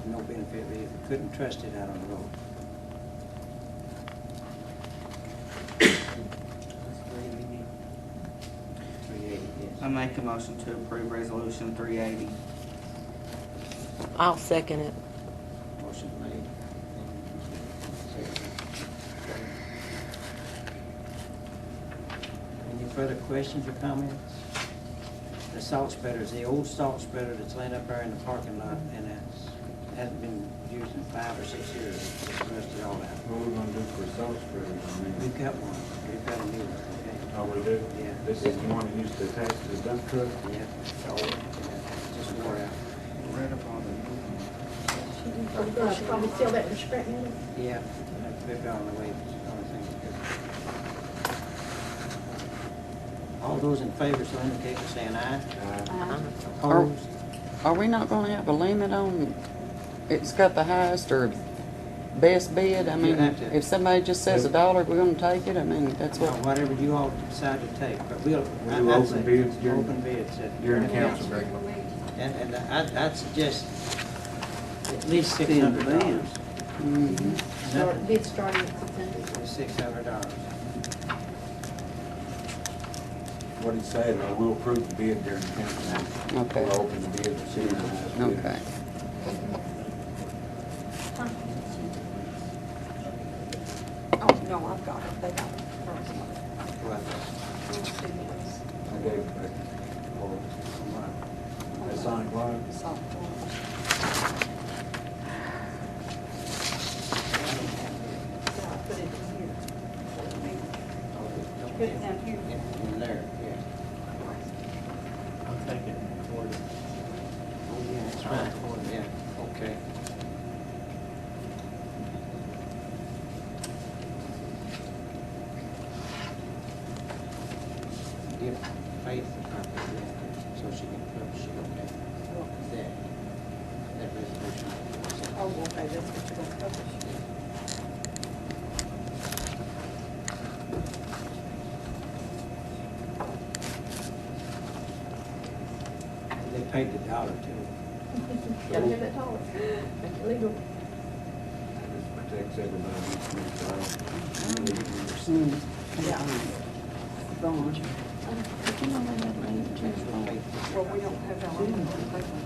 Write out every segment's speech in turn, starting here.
no benefit, we couldn't trust it out on the road. I make a motion to approve resolution 380. I'll second it. Motion made. Any further questions or comments? The salt spreader is the old salt spreader that's laying up there in the parking lot, and it hasn't been used in 5 or 6 years. It's just rusted all out. What are we gonna do for salt spreaders? I mean, We've got one. We've got a new one, okay? oh, we do? Yeah. This is the one that used to attach to the dump truck? Yeah, it's old. Yeah, just wore out. Read upon it. Probably still that in scrap metal. Yeah, they've got on the way. It's the only thing to do. All those in favor, so indicate by saying aye. Opposed? Are we not gonna have a limit on, it's got the highest or best bid? I mean, have to- if somebody just says $1, we're gonna take it? I mean, that's Well, what, whatever you all decide to take, but we'll. We'll do open bids during- Open bids. during council. And I'd suggest at least $600. Bid starting at 600. $600. What he said, we'll approve the bid during the council. Okay. We'll open the bid and see the highest bid. okay. Oh, no, I've got it. They got it. What? I gave it back. That Sonic Live? Put it in here. Put it down here. Yeah, in there, yeah. I'll take it for you. Oh, yeah, that's right. Yeah, okay. Give Faith a copy of that, so she can publish it, okay? That resolution. Oh, okay, that's what you're gonna publish. They paid the dollar too. Gotta have that dollar. Make it legal. This protects everybody. Yeah. Bond. Did you know they had land in Jennifer? Well, we don't have that long.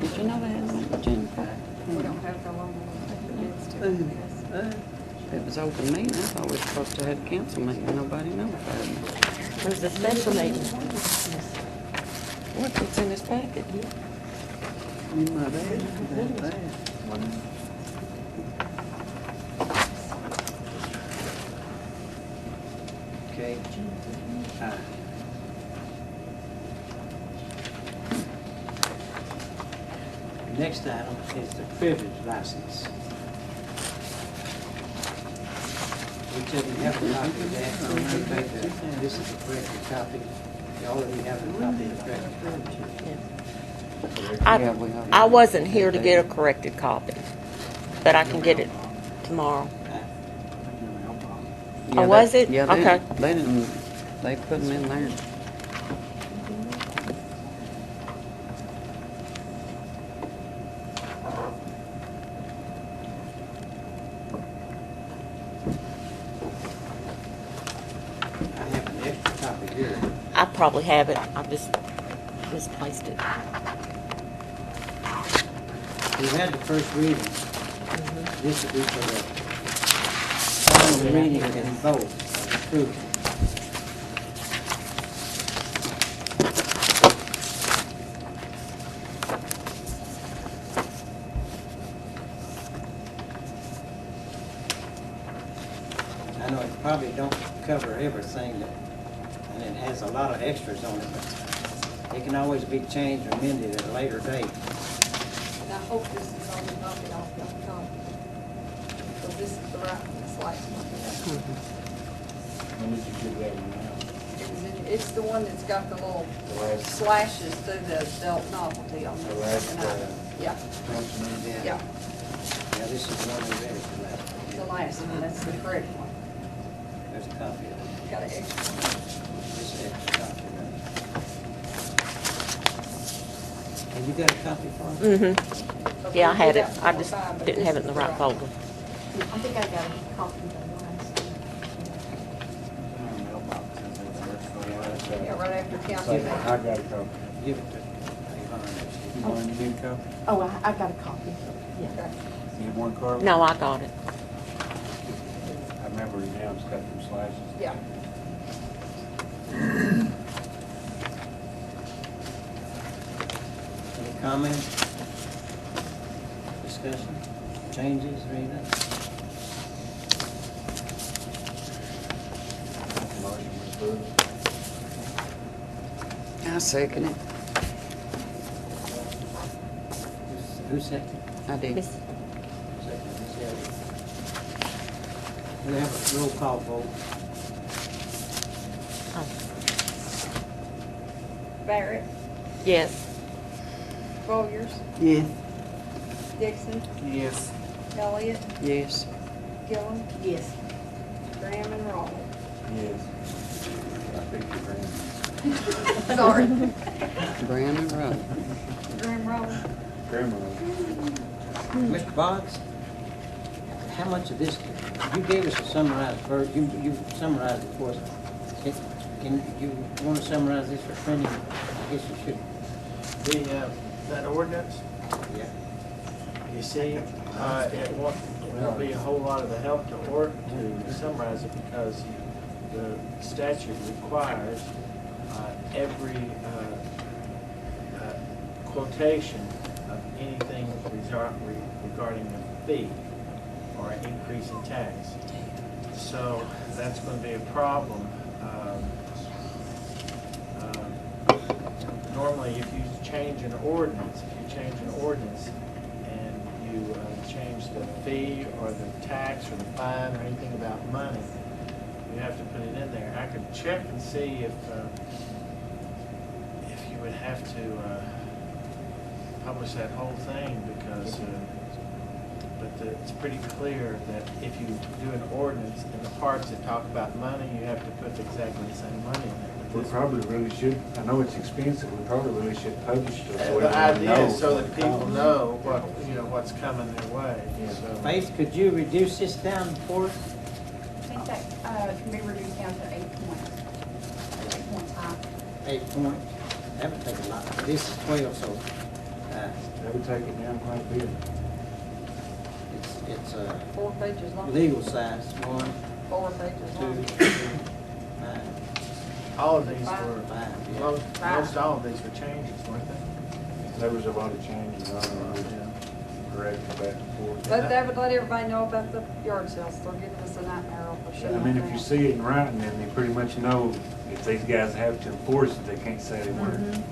Did you know they had land in Jennifer? We don't have that long. It was open meeting. I thought we were supposed to have a council meeting. Nobody notified me. It was a special meeting. What, it's in this packet? You might add that. Okay. The next item is the privilege license. Each of you have a copy of that. So we make the- This is the corrected copy. You already have a copy of the corrected copy. Yeah, we already- I wasn't here to get a corrected copy, but I can get it tomorrow. Yeah, Oh, was they- it? Yeah, Okay. they didn't, they put them in there. I have an extra copy here. I probably have it. I just misplaced it. We had the first reading. This would be for the final reading and vote of approval. I know it probably don't cover everything, and it has a lot of extras on it, but it can always be changed or amended at a later date. And I hope this is on the copy off your copy. Because this is the right one, this last one. When did you give that one out? It's the one that's got the little The last slashes through the adult novelty on The the last, second item. Yeah, council meeting? yeah, Yeah, this is the one we read for last. the last one, that's the correct one. There's a copy of it. Got an extra one. This is extra copy of it. And You got a copy for me? Mm-hmm. Yeah, I had it. I just didn't have it in the right folder. I think I got a copy of the last. Yeah, right after council. I got a copy. Give it to Yvonne. You want, you need a copy? Oh, I got a copy. Yeah. You need one, Carla? No, I got it. I remember it now, it's got them slashes. Yeah. Any comments? Discussion? Changes or anything? Motion was approved. I second it. Who seconded? I did. Miss, Second, Ms. Elliott. We have a roll call vote. oh, Barrett, yes. Boyers, Yes. Dixon, Yes. Elliott, Yes. Gillum, Yes. Graham, and Rawley. Yes. I picked your brand. Sorry. Brown and Rowe. Graham, Rawley. Grandma. Mr. Boggs, how much of this, you gave us a summarized version, you summarized it for us. Can you want to summarize this for printing? I guess you should. That ordinance, Yeah. you see, it won't be a whole lot of the help to summarize it because the statute requires every quotation of anything regarding a fee or an increase in tax. So that's going to be a problem. Normally, if you change an ordinance, and you change the fee or the tax or the fine or anything about money, you have to put it in there. I could check and see if you would have to publish that whole thing because, but it's pretty clear that if you do an ordinance in the parts that talk about money, you have to put exactly the same money in there. We probably really should, I know it's expensive, we probably really should publish it. so The everyone idea is knows so that what's people coming. know what's coming their way. Yeah. So- Faith, could you reduce this down for us? I think that can be reduced down to 8 points. 8 points high. 8 points. That would take a lot. This is 12, so That would take it down quite a bit. it's 4 pages long. legal size. 1, 4 pages 2, long. 3, 9, All of these Five. were, 5. Yeah. most all of these were changes, weren't they? There was a lot of changes on it, corrected back and forth. But that would let everybody know about the yard sales. They're giving us a nightmare of I shutting mean, them if you down. see it in writing, then they pretty much know if these guys have to enforce it, they can't say they weren't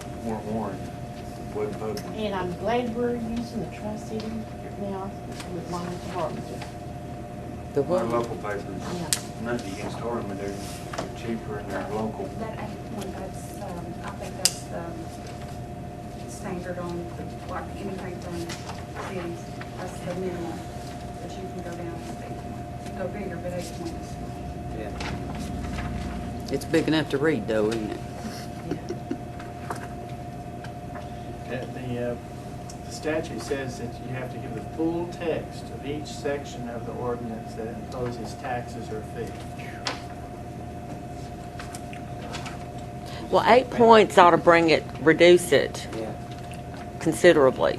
warned. Wasn't published. And I'm glad we're using the Tri-City now with my department. The Our what? local papers, Yeah. nothing against Orem, but they're cheaper and they're local. That 8 point, that's, I think that's standard on, like, anything from cities. That's the minimum that you can go down to 8 points. You can go bigger, but 8 points. Yeah. It's big enough to read though, isn't it? The statute says that you have to give the full text of each section of the ordinance that imposes taxes or fees. Well, 8 points ought to reduce it Yeah. considerably.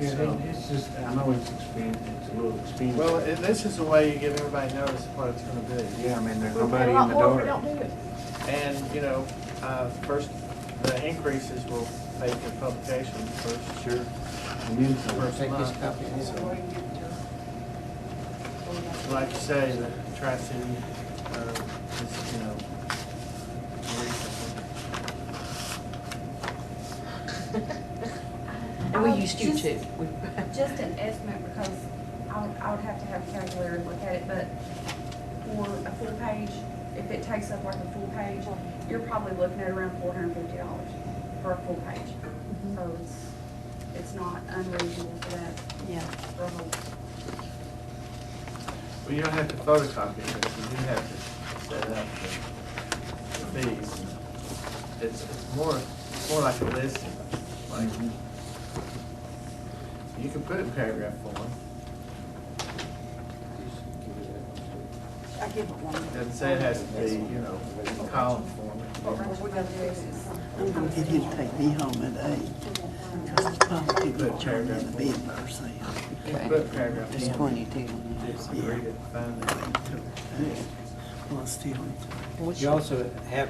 Yeah, it's just, I know it's expensive, it's a little expensive. Well, this is the way you give everybody notice of what it's going to be. Yeah, I mean, there's We'll nobody pay a in lot the more if we dark. don't do it. And, first, the increases will pay for publication first. Sure. And then some. First Take this month. copy of this So one. we can get your- Like you say, the Tri-City, is, And we used you Just- too. Just an estimate, because I would have to have a calculator look at it, but for a full page, if it takes up like a full page, you're probably looking at around $450 for a full page. So it's not unreasonable for that, Yeah. for a whole. well, you don't have to photocopy it, but you do have to set up the fees. it's more like a listing, like, you can put it in paragraph form. I give it one. It doesn't say it has to be, you know, in column form. What we're gonna do is, I'm gonna get him to take me home at 8, cause it's probably Put gonna turn paragraph in the bid for sale. Okay. Put paragraph It's form. 22. Just read it, find it. Well, still, You also have,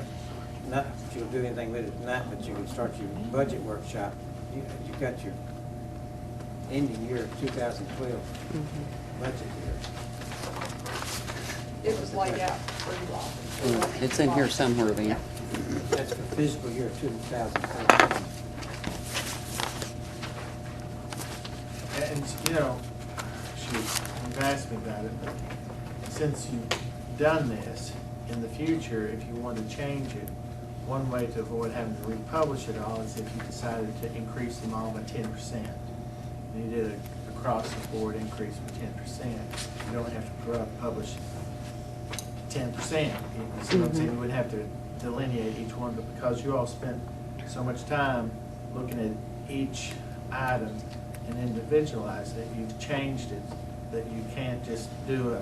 not that you'll do anything with it tonight, but you can start your budget workshop. You've got your ending year of 2012 budget year. it was laid out pretty long. It's in here somewhere then. That's for fiscal year 2013. And, you know, you've asked me about it, but since you've done this, in the future, if you want to change it, one way to avoid having to republish it all is if you decided to increase them all by 10%. And you did a across the board increase of 10%. You don't have to publish 10%. You see what I'm saying? You wouldn't have to delineate each one, but because you all spent so much time looking at each item and individualized it, you've changed it, that you can't just do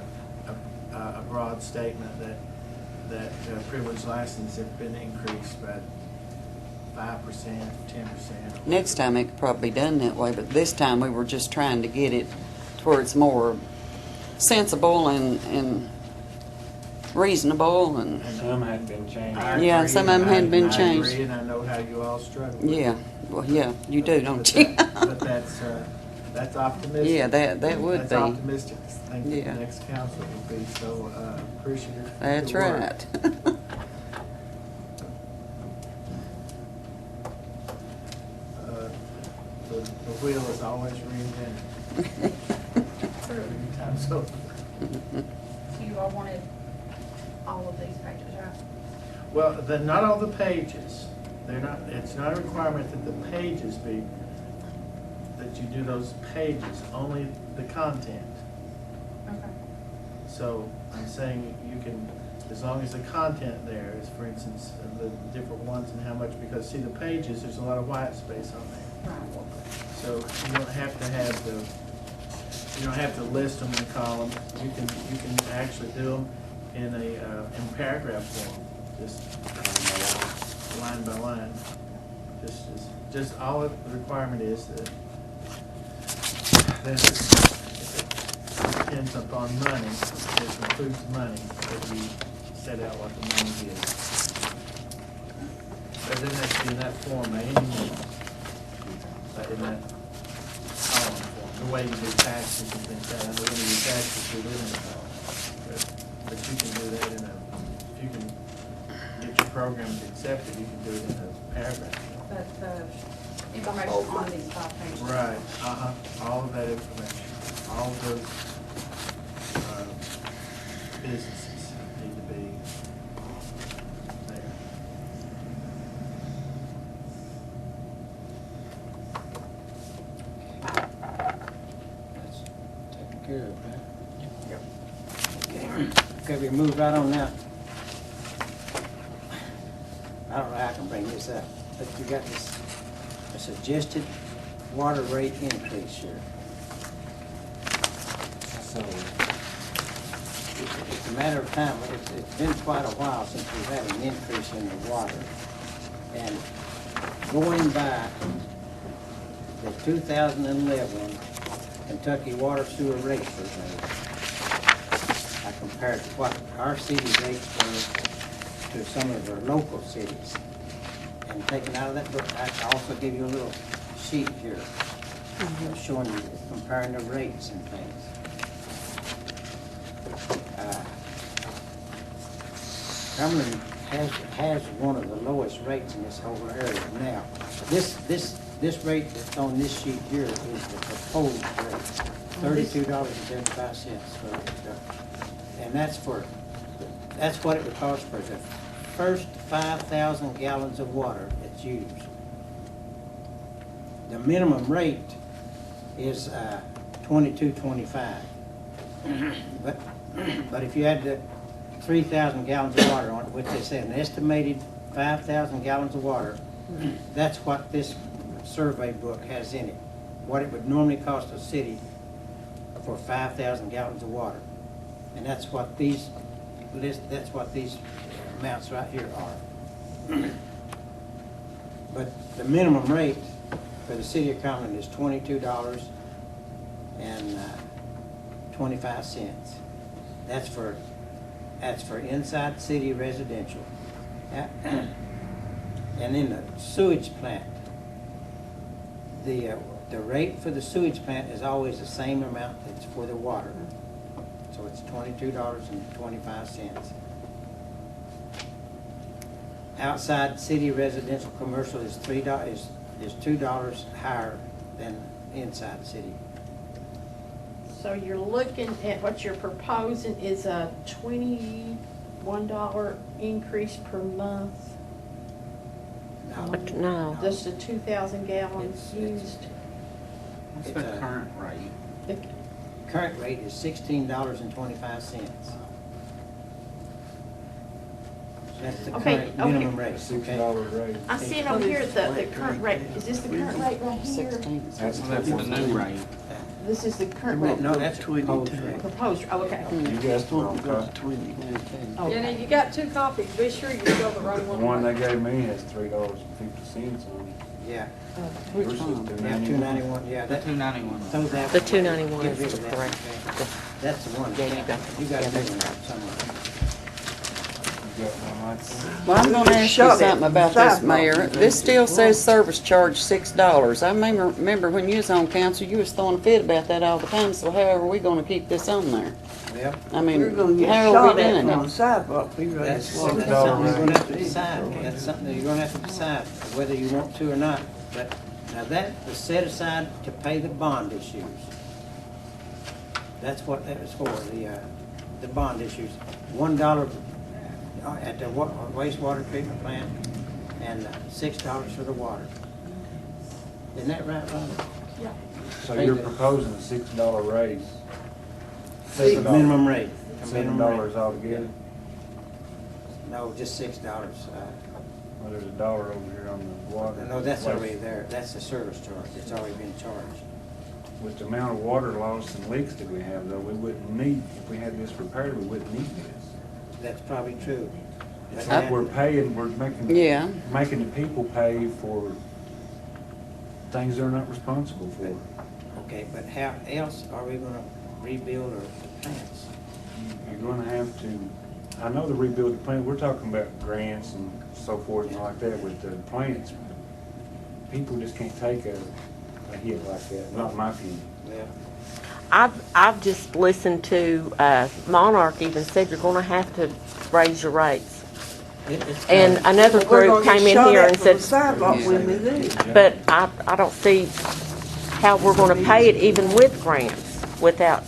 a broad statement that privilege licenses have been increased by 5%, 10%. Next time it could probably be done that way, but this time we were just trying to get it to where it's more sensible and reasonable and, Some hadn't been changed. I Yeah, agree, some of them and hadn't been I changed. agree, and I know how you all struggle with yeah, it. well, yeah, you do, don't But you? But that's optimistic. Yeah, that would That's be. optimistic to think that Yeah. the next council will be so appreciative. of That's your work. right. The wheel is always reinvented. Every time so. So you all wanted all of these pages, right? Well, not all the pages. They're not, it's not a requirement that the pages be, that you do those pages, only the content. Okay. So I'm saying you can, as long as the content there is, for instance, the different ones and how much, because see the pages, there's a lot of white space on there. Right. So you don't have to list them in a column. You can actually do them in in paragraph form, just line by line. Just all the requirement is that if it depends upon money, it includes money, that you set out what the money is. But it doesn't have to be in that form by any means. But in that column form, the way you do taxes and things like that, I know when you do taxes, you do it in a column. But you can do that if you can get your programs accepted, you can do it in a paragraph. But the information on these 5 pages. Right, all of that information, all of those businesses need to be there. That's taken care of, right? Okay, we move right on now. I don't know how I can bring this up, but you got this, a suggested water rate increase here. So, it's a matter of time, it's been quite a while since we've had an increase in the water. And going by the 2011 Kentucky Water Sewer Rate Survey, I compared what our city rates were to some of our local cities. And taken out of that book, I can also give you a little sheet here showing you, comparing the rates and things. Cumberland has one of the lowest rates in this whole area now. This rate that's on this sheet here is the proposed rate, $32.75. And that's what it would cost for the first 5,000 gallons of water that's used. The minimum rate is $22.25. But if you add the 3,000 gallons of water on it, which they say an estimated 5,000 gallons of water, that's what this survey book has in it. What it would normally cost a city for 5,000 gallons of water. And that's what these amounts right here are. But the minimum rate for the city of Cumberland is $22.25. That's for inside city residential. And in the sewage plant, the rate for the sewage plant is always the same amount that's for the water. So it's $22.25. Outside city residential commercial is $2 higher than inside city. So you're looking at what you're proposing is a $21 increase per month, No. just the 2,000 gallons It's- used. What's It's the a- current rate? The- Current rate is $16.25. That's the Okay, current okay. minimum rate. A $6 okay? raise. I see it over here, the current rate, is this the current rate right here? 16. That's That's the new rate. This is the current rate, No, that's proposed 22. rate. proposed, oh, okay. You guessed the wrong Go to copy. 20. Okay. Jenny, you got two copies, be sure you spell the wrong The one. one they right. gave me has $3.50 on it. Yeah, Which Yours is one? yeah, $2.91, yeah. The that- 291. those have- The 291 get is rid the of that, correct. okay. That's the one. Yeah, you got it. You got Yeah, a that's new one correct. somewhere. You got one like that? Well, I'm gonna ask you Shut it. something about this, Sidewalk. Mayor. This still says service charge $6. I remember when you was on council, you was throwing a fit about that all the time, so how are we gonna keep this on there? Well, I We're gonna mean, get how are shot we at doing on the it? sidewalk. We ready that's to something walk. you're gonna have to decide. That's something that you're gonna have to decide, whether you want to or not. But now that was set aside to pay the bond issues. That's what that was for, the bond issues. $1 at the wastewater treatment plant and $6 for the water. Isn't that right, Rhonda? So you're proposing a $6 raise? The minimum rate. a minimum rate. $7 altogether? No, just $6. Well, there's $1 over here on the water. No, that's already there. That's the service charge. It's already been charged. With the amount of water loss and leaks that we have, though, we wouldn't need, if we had this repaired, we wouldn't need this. That's probably true. It's But like now- we're paying, we're making, Yeah. making the people pay for things they're not responsible for. Okay, but how else are we gonna rebuild our plants? You're gonna have to, I know the rebuild the plant, we're talking about grants and so forth and like that with the plants. People just can't take a hit like that, not in my opinion. Well, I've just listened to, Monarch even said you're gonna have to raise your rates. it's. And another We're group gonna get came in shot here at and from the said, sidewalk when we leave. but I don't see how we're gonna pay it even with grants, without,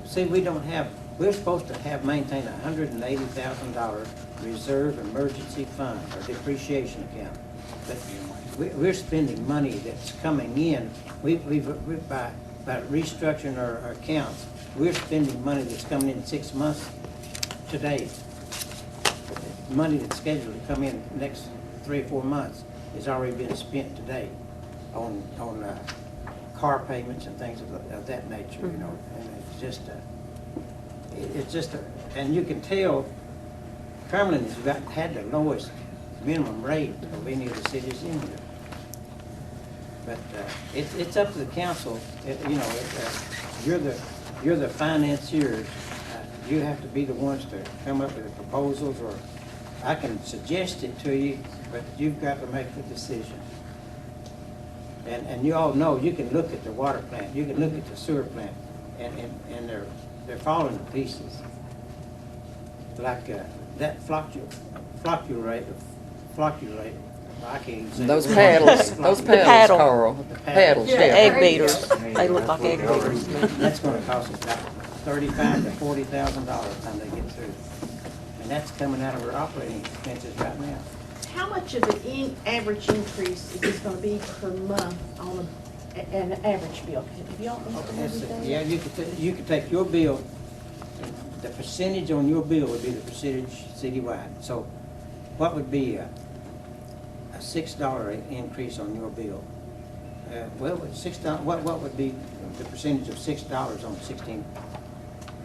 See, we don't have, we're supposed to maintain $180,000 reserve emergency fund or depreciation account. But we're spending money that's coming in. By restructuring our accounts, we're spending money that's coming in 6 months today. Money that's scheduled to come in the next 3 or 4 months has already been spent today on car payments and things of that nature, you know. And it's just and you can tell Cumberland has had the lowest minimum rate of any of the cities in here. But it's up to the council. You're the financiers. You have to be the ones to come up with the proposals, or I can suggest it to you, but you've got to make the decision. And you all know, you can look at the water plant, you can look at the sewer plant, and they're falling to pieces. Like that flocculate, I can't even say. Those the word. paddles, those paddle. paddles, Carl. The Paddles, the yeah. egg beaters. They look like egg beaters. That's gonna cost us about $35,000 to $40,000 by the time they get through. And that's coming out of our operating expenses right now. How much of an average increase is this gonna be per month on an average bill? Have y'all estimated that? Yeah, you could take your bill, the percentage on your bill would be the percentage citywide. So what would be a $6 increase on your bill? Well, $6, what would be the percentage of $6 on 16?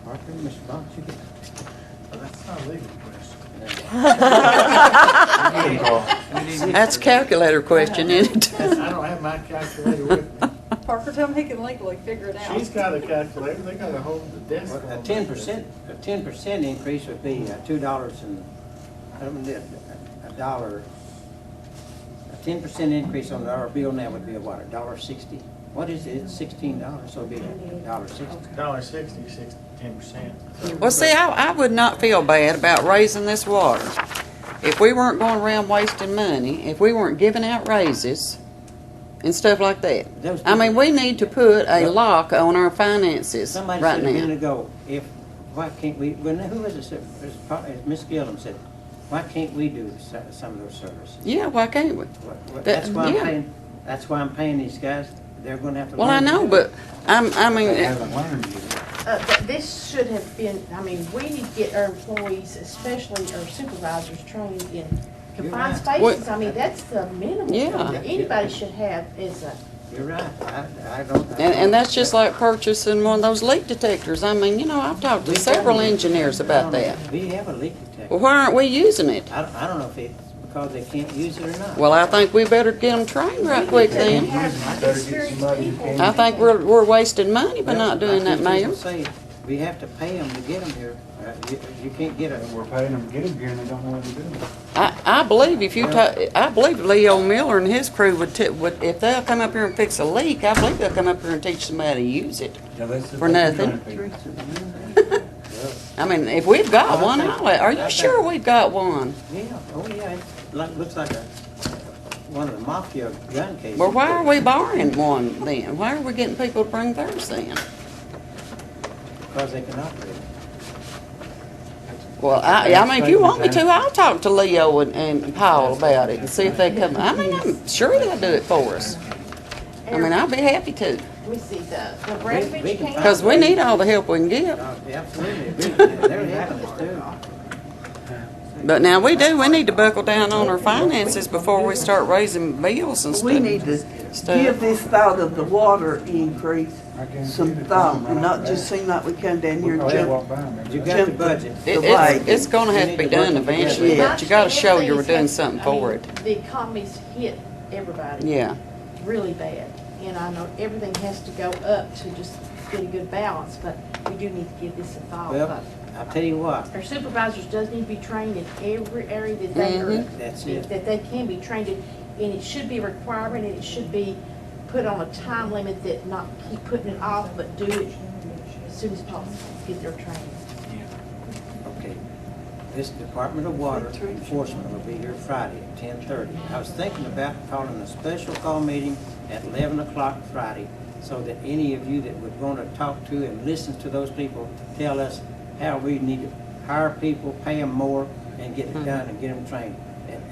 Parker, Mr. Bond, you get. Well, that's not a legal question. That's a calculator question, isn't it? I don't have my calculator with me. Parker, tell him he can legally figure it out. She's got a calculator, they got a hold of the desk. A 10% increase would be $2 and, a dollar. A 10% increase on our bill now would be what, $1.60? What is it? It's $16, so it'd be $1.60. $1.60, 10%. Well, see, I would not feel bad about raising this water. If we weren't going around wasting money, if we weren't giving out raises and stuff like that. I mean, we need to put a lock on our finances Somebody right said a minute now. ago, why can't we, who was it, Miss Gillum said, why can't we do some of those services? Yeah, why can't we? That's why yeah. that's why I'm paying these guys. They're gonna have to. Well, I learn to know, do it. but I mean, They haven't learned yet. This should have been, I mean, we need to get our employees, especially our supervisors, trained in confined right. spaces. I mean, that's the minimum Yeah. that anybody should have is a, You're right. I don't. and that's just like purchasing one of those leak detectors. I mean, you know, I've talked to several engineers about that. We have a leak detector. Well, why aren't we using it? I don't know if it's because they can't use it or not. Well, I think we better get them trained right quick then. have Better get experienced somebody who people. can. I think we're wasting money by not doing that, Like ma'am. people say, we have to pay them to get them here. You can't get And a. we're paying them to get them here and they don't know what to do. I believe if you I believe Leo Miller and his crew would if they'll come up here and fix a leak, I believe they'll come up here and teach somebody to use it. Yeah, that's For nothing. I mean, if we've got one, are you sure we've got one? Yeah, oh yeah, it looks like one of the mafia gun cases. Well, why are we borrowing one then? Why are we getting people to bring theirs then? Because they can operate it. Well, I mean, if you want me to, I'll talk to Leo and Paul about it and see if they come. I mean, I'm sure they'll do it for us. I mean, I'll be happy to, Let me see, the Bradford We can came. because we need all the help we can get. Absolutely, they're helping us too. But now we need to buckle down on our finances before we start raising bills and stuff. We need to give this thought of the water increase some thought, and not just seem like we come down here and Because they jump. walk by them every You day. got the budget. It's gonna have to be done eventually, but you gotta show you're doing something for it. The economy's hit everybody. Yeah. Really bad. And I know everything has to go up to just get a good balance, but we do need to give this a thought. Well, But I'll tell you what, our supervisors does need to be trained in every area that they are, That's it. that they can be trained in. And it should be a requirement, and it should be put on a time limit that not keep putting it off, but do it as soon as possible, get their training. okay, this Department of Water Enforcement will be here Friday at 10:30. I was thinking about calling a special call meeting at 11 o'clock Friday, so that any of you that would want to talk to and listen to those people tell us how we need to hire people, pay them more, and get it done and get them trained.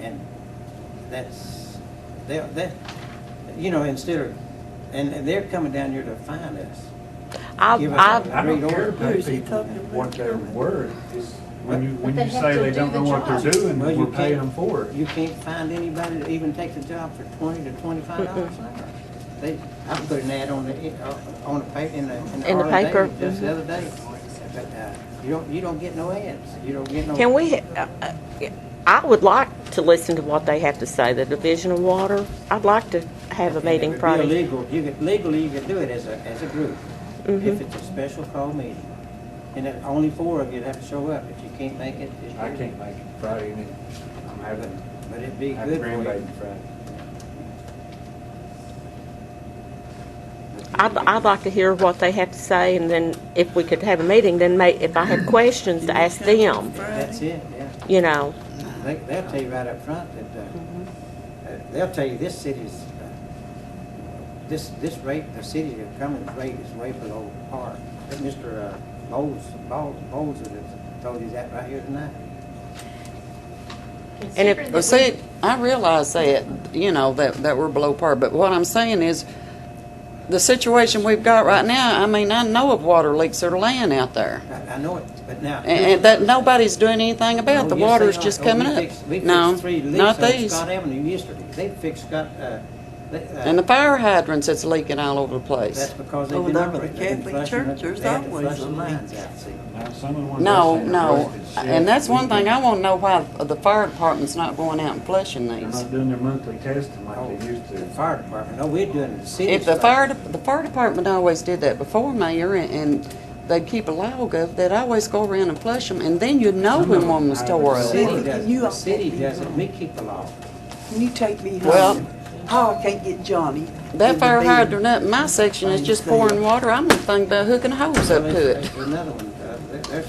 And that's, you know, instead of, and they're coming down here to find us. Give us a I've I don't great care order. to pay people what they're worth. It's when you But they say have to they do don't the know what job. they're doing, Well, you we're paying them can't- for it. You can't find anybody to even take the job for $20 to $25 an hour. I put an ad on the paper, in the In the Arlington paper, Daily just the other day. But, you don't get no ads. You don't get no. Can we, I would like to listen to what they have to say, the Division of Water. I'd like to have a meeting If Friday. it'd be legally, you can do it as a group. If it's a special call meeting. And then only 4 of you'd have to show up. If you can't make it, it's I can't make it Friday, and I'm having, But it'd be I have good for grandbaby you. Friday. I'd like to hear what they have to say, and then if we could have a meeting, then if I have questions, to ask them, That's it, yeah. you know. They'll tell you right up front that, they'll tell you this city's, this rate, the city of Cumberland's rate is way below par. That Mr. Bowles would have told you that right here tonight. And if- Considering Well, that see, I realize that, you know, that we're below par, but what I'm saying is, the situation we've got right now, I mean, I know of water leaks that are laying out there. I know it, But now. And that, nobody's doing anything about, the Oh, yes, water's they are. just Oh, coming we up. fixed No, 3 leaks not on these. Scott Avenue yesterday. They fixed Scott, And the fire hydrants that's leaking all over the place. that's because they've Over been there by the operating. They've been Catholic flushing church, it. there's They had to always flush a the leak. lines out, see. Now, some of the ones No, I seen no, rusted shut and that's one thing, I leaking. wanna know why the fire department's not going out and flushing They're these. not doing their monthly testing like they used The to. fire department, no, we're doing it. The city. If the fire department always did that before, Mayor, and they'd keep a log of, they'd always go around and flush them, and then you'd know when one was tore The up. city Can does, you the all city take me does it, home? we keep the law. Can you take me home? Well- Oh, I can't get Johnny. That in fire the bed. hydrant up in my section is just pouring water, I'm gonna think about hooking a hose up to it. There's another one, they're,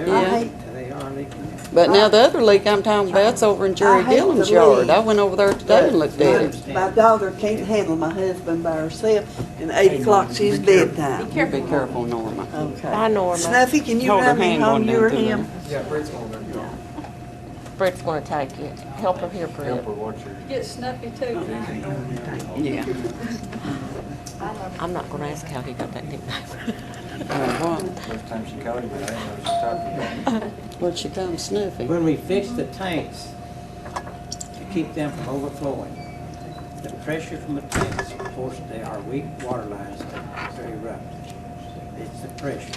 Yeah. they are leaking. But now the other leak I'm talking about's over in Jerry I hate Dillon's the yard. leak. I went over there today and looked at it. My daughter can't handle my husband by herself, and 8 o'clock's his bedtime. You be careful, Norma. Okay. Bye, Norma. Snuffy, can you Hold her run me hand home, going you or down through him? Brett's gonna take it. Help her here, Brett. Help her watch her. Get Snuffy too. Yeah. I'm not gonna ask how he got that nickname. First time she called him, I didn't know she was talking about him. What'd she come sniffy? When we fix the tanks to keep them from overflowing, the pressure from the tanks, of course, they are weak water lines, they're very rough. It's the pressure.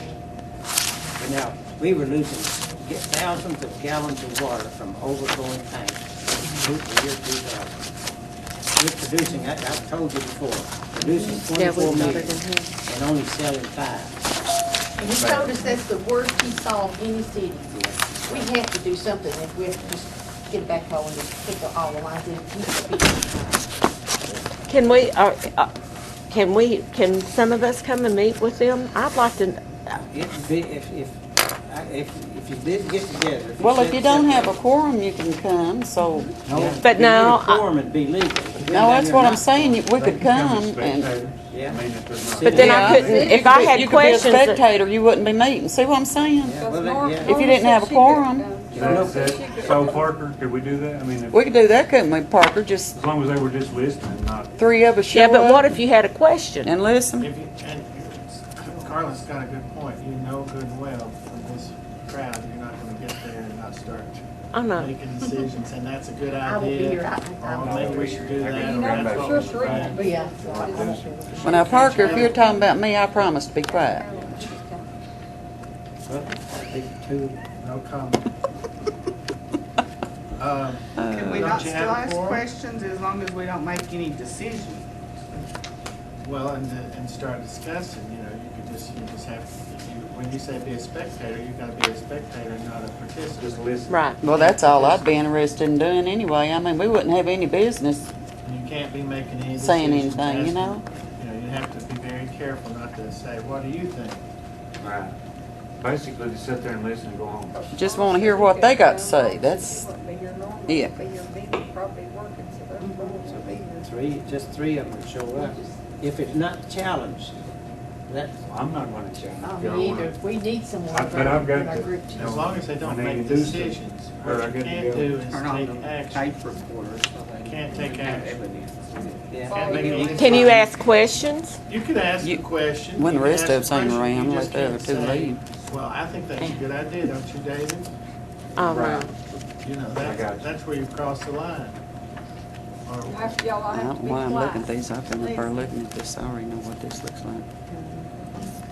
But now, we were losing thousands of gallons of water from overflowing tanks in the year 2000. We're producing, I've told you before, producing Yeah, 24 we've got million it in here. and only selling 5. And he told us that's the worst he saw in any city. We have to do something if we have to just get back home and just pick up all the lines in. It needs to be. Can some of us come and meet with them? I'd like to, It'd be, if you did get together. Well, if said you don't have a separate- quorum, you can come, so. But if you no, need a quorum, it'd be legal. No, that's what I'm saying, we They could can come as and. spectators. Yeah. I mean, if there's not. But then I Yeah. couldn't, if I had You could questions. be a that- spectator, you wouldn't be meeting, see what I'm saying? Yeah, well, then, yeah. If you didn't have a quorum. So Parker, could we do that? I mean, if, We could do that, couldn't we, Parker? Just as long as they were just listening, not. 3 of us show Yeah, up. but what if you had a question? And listen? If you, and Carla's got a good point. You know good and well from this crowd, you're not gonna get there and not start I know. making decisions, and that's a good I won't be here. idea. Or maybe we should do that, You or know, that's what we for should sure. plan. But yeah. Well, now, Parker, if you're talking about me, I promise to be quiet. Well, that'd be 2. No comment. Can we Don't not you still have a ask quorum? questions as long as we don't make any decisions? Well, and start discussing, you just have, when you say be a spectator, you gotta be a spectator, not a Just participant. listen. Right. Well, that's all I'd be interested in doing anyway. I mean, we wouldn't have any business And you can't be making any decisions. saying anything, you asking- know? You have to be very careful not to say, what do you think? Right. Basically, to sit there and listen and go home. Just want to hear what they got to say. That's, Be your normal, Yeah. be your meeting, probably working, so that's probably will be here. Just 3 of them show up. If it's not challenged, that's, I'm not gonna challenge. Oh, y'all me wanna- either. We need someone But I've got in our to- group too. As long as they don't When they make do something, decisions, or I what you get to can't go. do is take action. Can't take action. yeah. Can't make any Can you decisions. ask questions? You could ask a You- question. when the You could rest ask of a us ain't question. around, You let just the other can't two say, leave. well, I think that's a good idea, don't you, David? Uh-huh. You know, I got you. that's where you cross the line. Or, Y'all I have to don't be know why I'm looking at quiet. these. I've been up there looking at this. I already know what this looks like.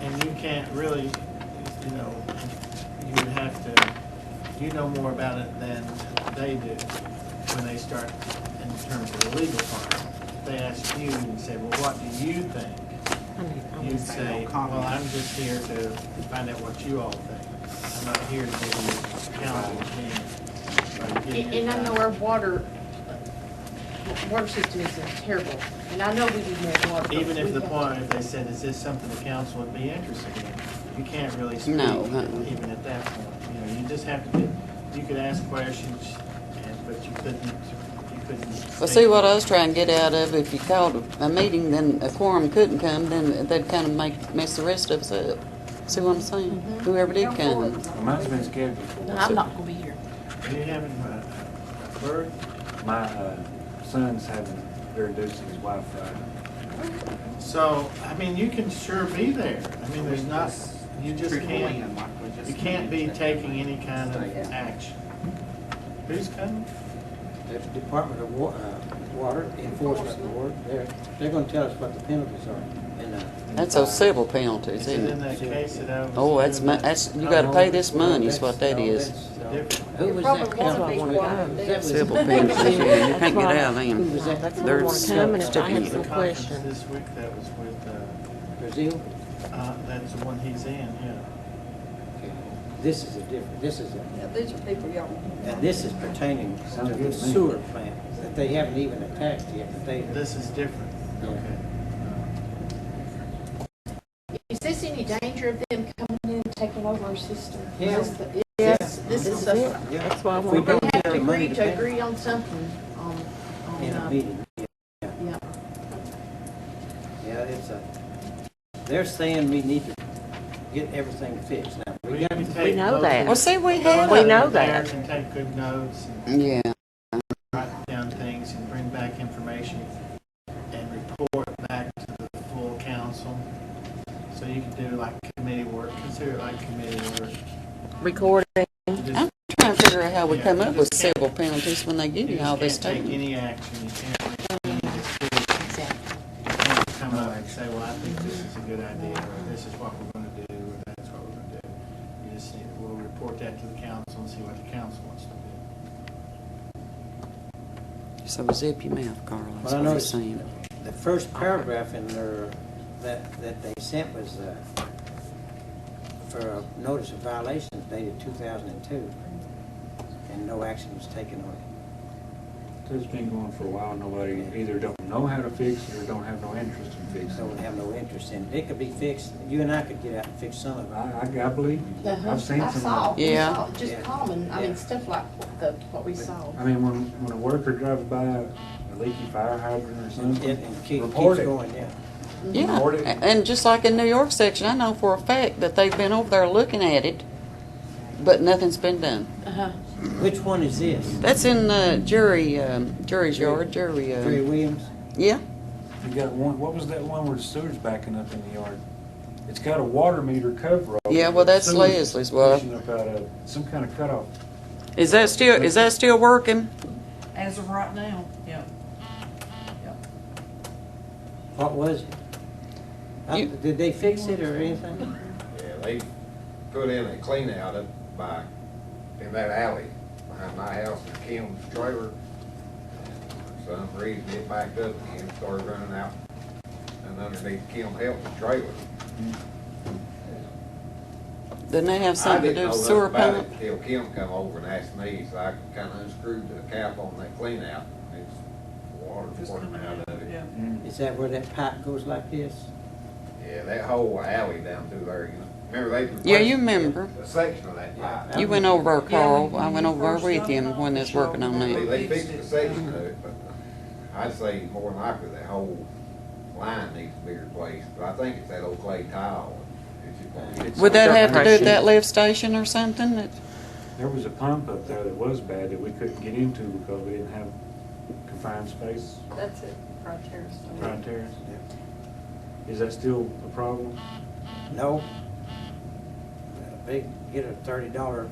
and you can't really, you would have to, you know more about it than they do when they start in terms of the legal part. If they ask you and say, well, what do you think? You'd say, well, I'm just here to find out what you all think. I'm not here to give you counsel opinion. or to give you And I know advice." our water system is terrible, and I know we need more water. but Even if we the have- point, if they said, is this something the council would be interested in? You can't really speak, No, even at that point. You just have to be, you could ask questions, but you couldn't. Well, see what I was trying to get out of, if you called a meeting, then a quorum couldn't come, then they'd kind of mess the rest of us up. See what I'm saying? Whoever did come. Well, mine's been scheduled for. No, I'm not gonna be here. Are you having a bird? My son's having, they're reducing his Wi-Fi. So, I mean, you can sure be there. I mean, there's not, you just can't. You can't be taking any kind of action. Who's coming? The Department of Water Enforcement Board, they're gonna tell us what the penalties are. And, That's those civil penalties, Is it isn't in it? that case that I was? Oh, that's, you gotta pay this money is what that is. Who was Probably that? won't council? be water. That was- Civil penalties, yeah, you can't get out of Who them. was that? That's why I They're want to come, and if I sticking have you. some Conference questions. this week, that was with, Brazil? that's the one he's in, yeah. Okay. This is a different, this is a, Yeah, these are people y'all. and this is pertaining to the sewer plant that they haven't even attached yet, but they. This is different, Yeah. okay. Is this any danger of them coming in and taking over our system? Yeah. Yes, this is a, Yeah. That's why I If we want we don't have get to the money agree to pay agree on something in a on, meeting. yeah. Yeah, it's a, they're saying we need to get everything fixed now. We got You to, take We know both that. of Well, see, we have. We know there that. and take good notes and Yeah, write down things and bring back information and report back to the full council. So you can do like committee work, consider it like committee work. Recording. You just- I'm trying to figure out how we Yeah, come you up with just can't- civil penalties when they give you all this just can't time. take any action, you can't make any decision. Exactly. You can't come up and say, well, I think this is a good idea, or this is what we're gonna do, or that's what we're gonna do. You just need, we'll report that to the council and see what the council wants to do. So zip your mouth, Carl, that's Well, I what I'm noticed saying. the first paragraph in there that they sent was, for a notice of violation dated 2002, and no action was taken on it. It's been going for a while, nobody either don't know how to fix it or don't have no interest in fixing So it. we have no interest in it. It could be fixed, you and I could get out and fix some of it. I believe you. I've seen I some saw, of we Yeah. saw, just Yeah. common, I Yeah. mean, stuff like what we saw. I mean, when a worker drives by a leaky fire hydrant or something, And keeps report it. going, yeah. Yeah, Report it. and just like in New York section, I know for a fact that they've been over there looking at it, but nothing's been done. Uh-huh. Which one is this? That's in jury's yard, Jerry Williams? yeah. You got one, what was that one where the sewer's backing up in the yard? It's got a water meter cover over it. Yeah, well, that's Sewer's Leslie's, well- pushing up out of some kind of cutoff. Is that still working? As of right now, yeah. What was it? Did they fix it or anything? Yeah, they put in a clean out up by, in that alley behind my house in Kim's trailer. And for some reason it backed up again, started running out and underneath Kim Helton's trailer. Didn't they have I something to didn't do know with nothing sewer about pump? it till Kim come over and asked me, so I kinda unscrewed the cap on that clean out. It's water Just pouring coming out out, of it. yeah. Is that where that pipe goes like this? Yeah, that whole alley down through there, you know. Remember they replaced Yeah, you remember. a section of that pipe. You went over there, Carl. Yeah, I went over there first with got him it when they was working on They, that. they fixed a section of it, but I'd say more than likely that whole line needs to be replaced. But I think it's that old clay tile. Would that have to do with that lift station or something? There was a pump up there that was bad that we couldn't get into because we didn't have confined space That's it, right there. so- right there. Is that still a problem? No. They get a $30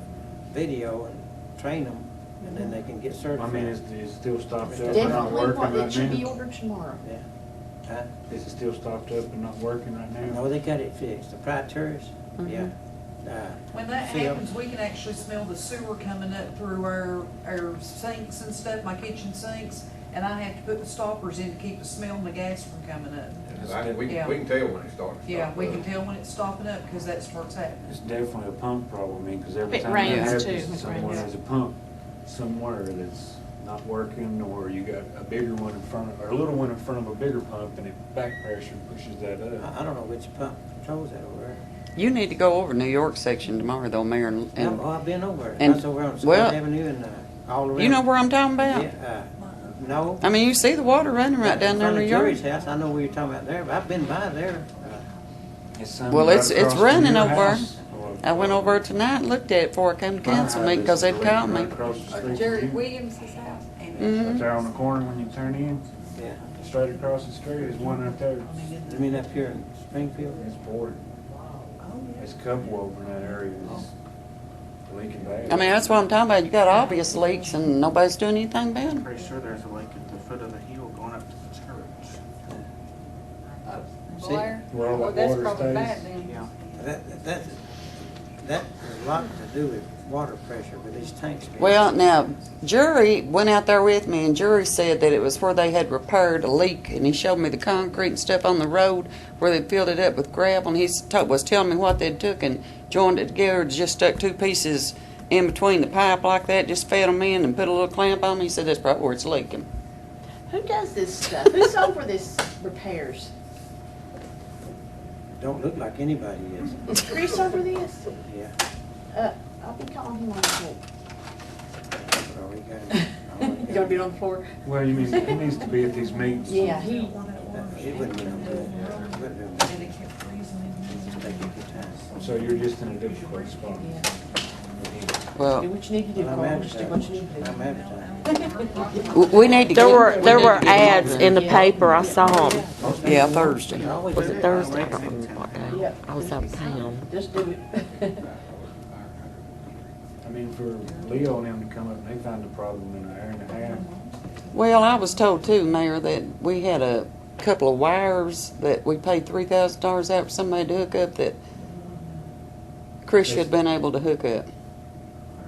video and train them, and then they can get I certified. mean, is it still stopped up and not Definitely, working what, it right should be now? ordered tomorrow. Yeah. Huh? Is it still stopped up and not working right now? No, they got it fixed. The privateers, yeah. When that Phil. happens, we can actually smell the sewer coming up through our sinks and stuff, my kitchen sinks, and I have to put the stoppers in to keep the smell and the gas from coming up. We Yeah. can tell when it starts. to Yeah, stop we up. can tell when it's stopping up, because that's what's happening. It's definitely a pump problem, I mean, because every It time that rains, happens, too. It somewhere rains. there's a pump somewhere that's not working, or you got a bigger one in front of, or a little one in front of a bigger pump, and it back pressure pushes that up. I don't know which pump controls that over there. You need to go over New York section tomorrow, though, Mayor. And Oh, I've been over there. I and- was over on Scott well, Avenue and all around. you know where I'm talking about? Yeah, no. I mean, you see the water running right down there in New In front York. of Jerry's house, I know where you're talking about there, but I've been by there. It's some Well, right it's across from running your over there. house, or- I went over tonight and looked at it before I came to council meeting because they'd called me. Right across the street from Jerry you. Williams' house. Mhm. Right there on the corner when you turn in, Yeah. straight across the street, there's one right there. You mean up here in Springfield? It's poured. There's a couple over in that area that's leaking bad. I mean, that's what I'm talking about. You got obvious leaks and nobody's doing anything about I'm it. pretty sure there's a leak at the foot of the hill going up to the church. Blair? Where all Well, that that's water probably stays. bad then. Yeah. That has a lot to do with water pressure with these tanks. being- Well, now, Jury went out there with me, and Jury said that it was where they had repaired a leak, and he showed me the concrete and stuff on the road where they filled it up with gravel, and he was telling me what they'd took and joined it together, just stuck two pieces in between the pipe like that, just fed them in and put a little clamp on them. He said that's probably where it's leaking. Who does this stuff? Who's over this repairs? Don't look like anybody is. Is Chris over this? Yeah. I'll be calling him on the phone. Well, we got him. You gonna be on the floor? Well, you mean, he needs to be at these meetings. Yeah, It wouldn't be no good. It wouldn't do nothing. Just take your time. So you're just in a difficult spot. Well, do what you need to do, Well, I'm Carl. Just do what you need to do. I'm advertising. we need to There get... were ads in the paper, I saw them. Yeah, Thursday. Was it Thursday? I don't remember what day. I was out of town. Just do it. I mean, for Leo and them to come up, and they found a problem in an hour and a half. Well, I was told too, Mayor, that we had a couple of wires that we paid $3,000 out for somebody to hook up that Chris should have been able to hook up.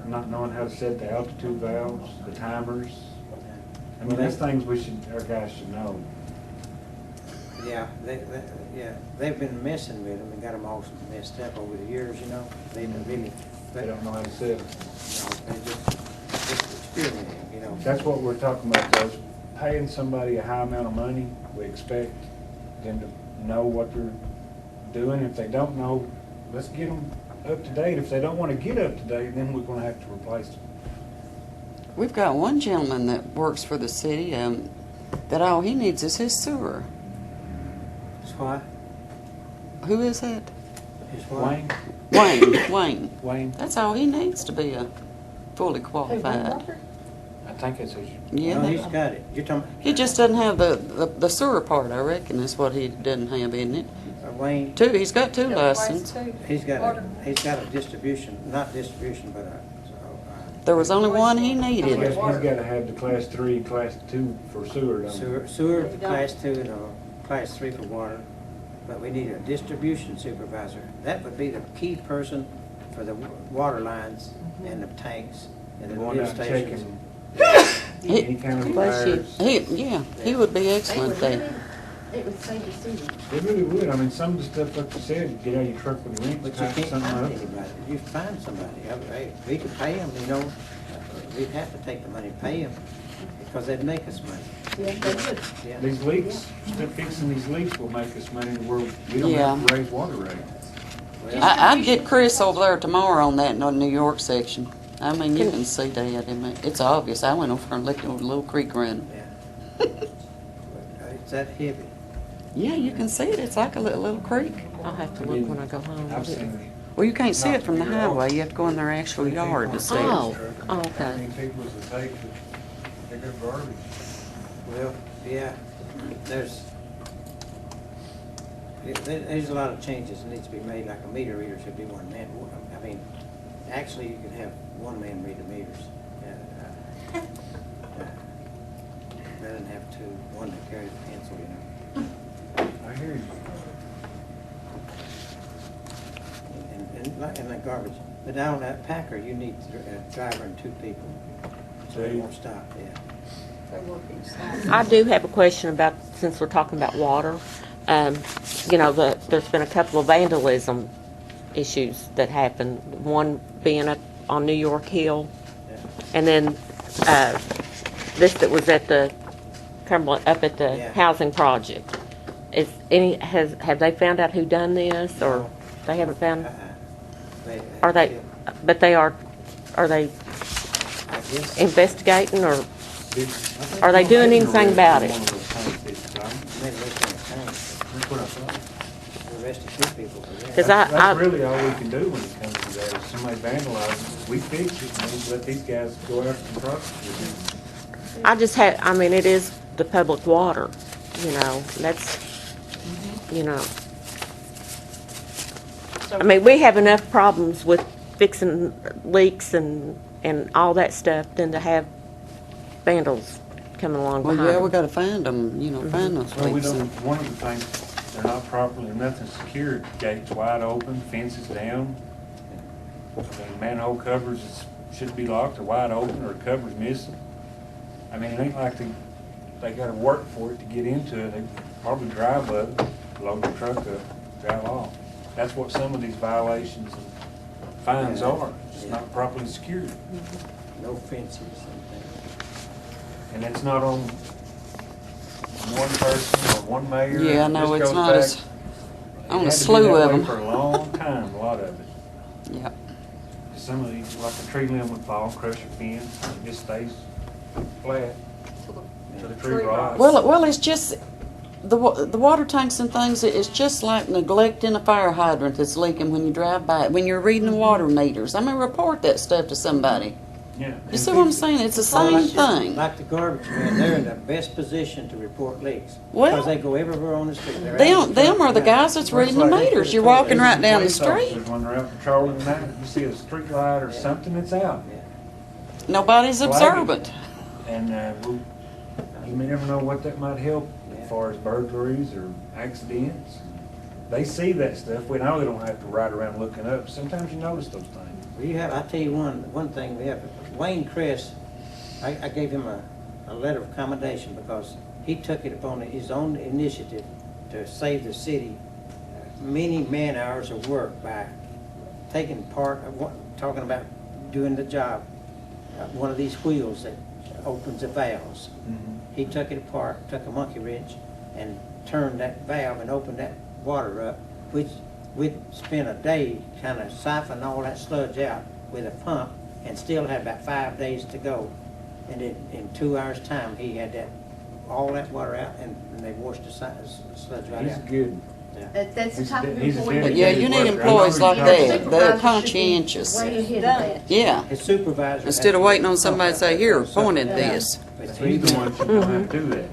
Not knowing how to set the altitude valves, the timers. I mean, that's things our guys should know. Yeah, they've been messing with them and got them all messed up over the years, you know. They've been really, They don't know how to set them. they just experimenting, you know. That's what we're talking about, though, is paying somebody a high amount of money. We expect them to know what they're doing. If they don't know, let's get them up to date. If they don't want to get up to date, then we're going to have to replace them. We've got one gentleman that works for the city that all he needs is his sewer. That's why. Who is that? His why. Wayne. Wayne, That's all he needs to be a fully qualified. I think that's his. Yeah. No, he's got it. You're talking. He just doesn't have the sewer part, I reckon, is what he doesn't have, isn't it? Wayne, He's got two licenses. he's got a distribution, not distribution, but There was only one he He's needed. got to have the class 3, class 2 for sewer, don't he? sewer for class 2 and class 3 for water. But we need a distribution supervisor. That would be the key person for the water lines and the tanks and the Going lift out stations. checking any kind of Bless you. fires. He would be excellent there. It would save the city. It really would. I mean, some of the stuff, like you said, get out of your truck with the But rinse, you tighten can't something find up. anybody. You find somebody. Hey, we could pay them, you know. We'd have to take the money and pay them because they'd make us money. Yeah, they would. Yeah. These leaks, fixing these leaks will make us money where we don't Yeah. have to raise water rates. Well, I'd get Chris over there tomorrow on that in the New York section. I mean, you can see that. It's obvious. I went over and looked at a little creek run. yeah. It's that heavy. Yeah, you can see it. It's like a little creek. I'll have to look when I go home. I've seen it. Well, you can't see it from the highway. You have to go in their actual yard to see it. Oh, How okay. many people does it take to pick up garbage? Well, yeah, there's a lot of changes that needs to be made, like a meter reader should be one man. I mean, actually, you could have one man read the meters. Rather than have one that carries the pencil, you know. I hear you. And like garbage. But down on that Packer, you need a driver and 2 people, so they won't stop, yeah. I do have a question about, since we're talking about water. There's been a couple of vandalism issues that happened. One being up on New York Hill, and then this that was at the Cumberland, up at the Yeah. housing project. Have they found out who done this, or they haven't found? Are they? But are they I guess. investigating, or are they doing anything about it? Maybe they can tank. That's what I thought. Arrested 2 people for that. 'Cause That's really all we can do when it comes to that. If somebody vandalizes, we fix it and we let these guys go after the prosecutors. It is the public water, that's, just I over. mean, we have enough problems with fixing leaks and all that stuff than to have vandals coming along Well, behind. yeah, we gotta find them, find those Well, we leaks. don't, and- one of the things, they're not properly, nothing secured, gates wide open, fences down. I mean, manhole covers should be locked or wide open, or covers missing. I mean, it ain't like they gotta work for it to get into it, they probably drive up, load the truck up, drive off. That's what some of these violations and fines are, it's not properly secured. No fences and things. And it's not on one person or one mayor. Yeah, I know, This it's goes not back- as, it on a had to be slew that of way them. For a long time, a lot of it. Yep. Some of these, like a tree limb would fall, crush your fence, it just stays flat. So the tree rots. Well, it's just, the water tanks and things, it's just like neglecting a fire hydrant that's leaking when you drive by it, when you're reading the water meters. I mean, report that stuff to somebody. Yeah. You see what I'm saying? It's the same thing. Like the garbage men, they're in the best position to report leaks. Well, Because they go everywhere on the street. They're out in the Them are the truck, guys that's Well, reading the it's like they meters. could've You're told walking us. right down the Police street. officers, when they're out patrolling that, you see a street light or something that's out. Yeah. Nobody's Flag it. observant. And you may never know what that might help Yeah. as far as burglaries or accidents. They see that stuff. We know they don't have to ride around looking up. Sometimes you notice those things. Well, you have, I tell you one thing, we have, Wayne Cress, I gave him a letter of commendation because he took it upon his own initiative to save the city many man hours of work by taking part of talking about doing the job, one of these wheels that opens the valves. He took it apart, took a monkey wrench and turned that valve and opened that water up, which we'd spent a day kind of siphoning all that sludge out with a pump and still had about 5 days to go. And in 2 hours' time, he had all that water out and they washed the sludge right He's out. good. Yeah. That's the type of He's a employee. But yeah, you need employees like that. They're conscientious. Way ahead of that. Yeah. His supervisor. Instead of waiting on somebody to say, here, point at this. But He's the one that should know how to do that.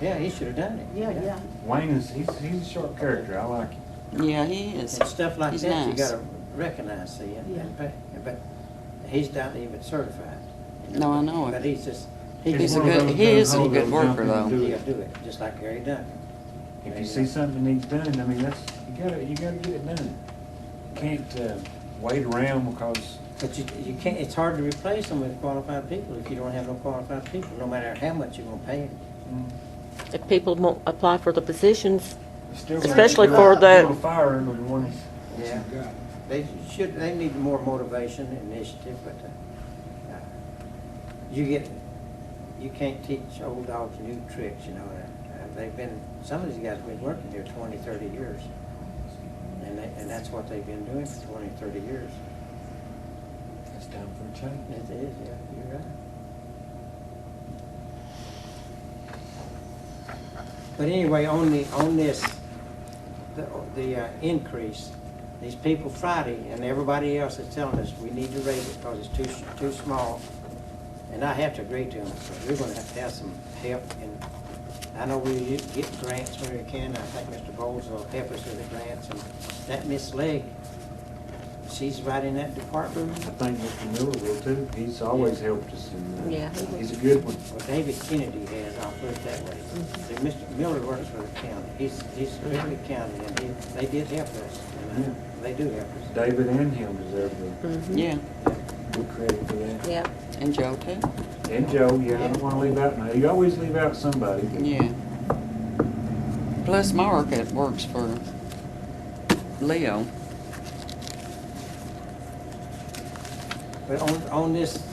Yeah, he should have done it. Yeah. Wayne he's a sharp character. I like him. Yeah, he is. And stuff like He's that, you nice. gotta recognize, see, and Yeah. pay. But he's not even certified. No, I know it. But he's just, He's a one of good- those he is a gung-ho good that'll worker, jump in and though. do he'll it. do it, just like Gary Duncan. If you see something needs done, I mean, you gotta get it done. You can't wait around because But you can't, it's hard to replace them with qualified people if you don't have no qualified people, no matter how much you're gonna pay them. If people won't apply for the positions, you still Especially gotta for the- build a fire under the ones Yeah. you've got. They need more motivation and initiative, but you can't teach old dogs new tricks, you know. Some of these guys have been working here 20, 30 years. And that's what they've been doing for 20, 30 years. It's time for a change. It is, yeah, you're right. But anyway, on this, the increase, these people Friday and everybody else is telling us we need to raise it because it's too small. And I have to agree to them, because we're gonna have to have some help. And I know we get grants where we can. I think Mr. Bowles will help us with the grants. And that Miss Legg, she's right in that department. I think Mr. Miller will too. He's always helped us and Yeah, he will. he's a good one. Well, David Kennedy has, I'll put it that way. See, Mr. Miller works for the county. He's Liberty County, and they did help us. And they do help us. David and him deserve the Yeah. good credit for that. yeah. And Joe too. And Joe, yeah, I don't wanna leave out, now, you always leave out somebody. Yeah. Plus Mark that works for Leo. But on this